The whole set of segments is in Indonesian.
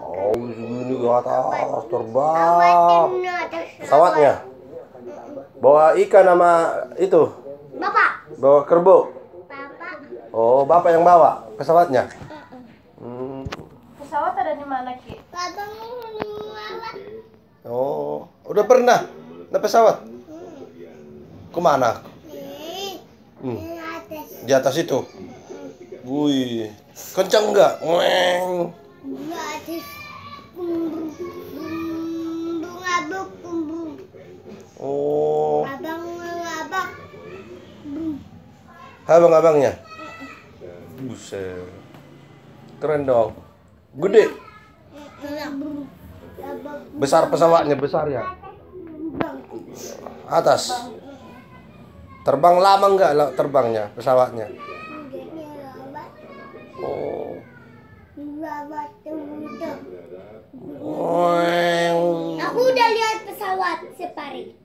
Oh, ini ke atas terbang. Pesawatnya bawa ikan sama itu. Bapak. Bawa kerbau. Bapak. Oh, bapak yang bawa pesawatnya. Pesawat ada di mana, Ki? Oh, udah pernah naik pesawat? Kemana? Di atas itu. Wih, kencang nggak? Weng. Oh, abang-abangnya. Buset, keren dong. Gede. Besar pesawatnya, besar ya. Atas. Terbang lama nggak terbangnya pesawatnya? Oh. Aku udah lihat pesawat safari.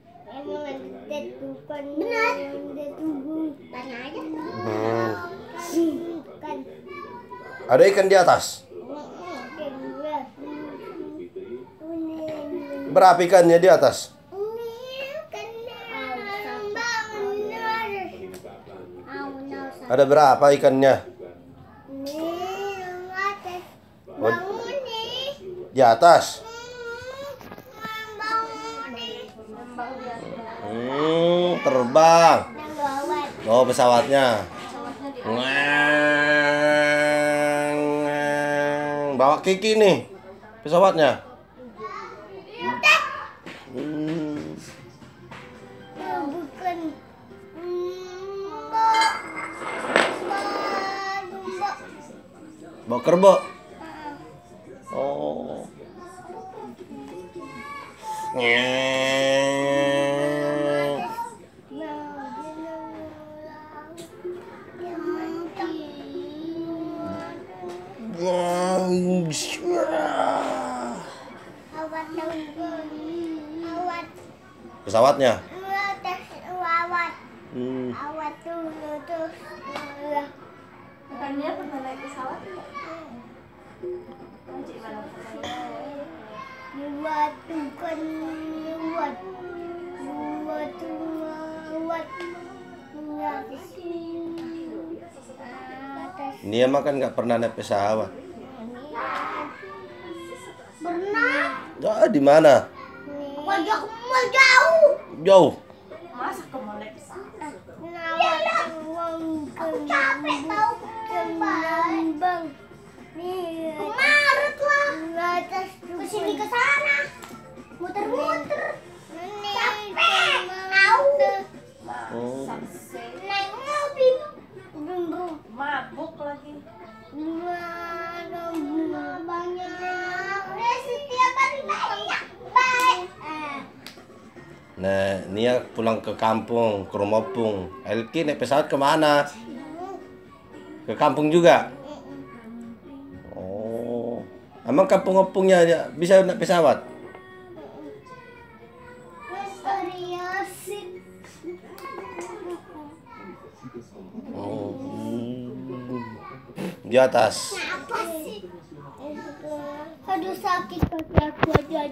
Benar. Tanya aja. Ada ikan di atas. Berapa ikannya di atas? Ada berapa ikannya? Oh, di atas. Terbang. Oh, pesawatnya. Bawa Kiki nih pesawatnya. Bawa kerbau. Oh. Pesawatnya. Bukannya pernah naik pesawat ya? Dia mah kan nggak pernah naik pesawat. Pernah? Ya, di mana? Wajah jauh. Jauh. Masa ke mall naik pesawat? Aku capek tahu bang. Kemarin lah. Kesini ke sana. Muter-muter. Capek. Tahu. Naik mobil. Mabuk lagi. Banyak. Udah setiap hari banyak. Baik. Nah, Nia pulang ke kampung, ke rumah Pung. Elki naik pesawat kemana? Ke kampung juga? Oh, emang kampung-kampungnya bisa naik pesawat? Oh, di atas. Apa sih? Aduh sakit kaki aku aja.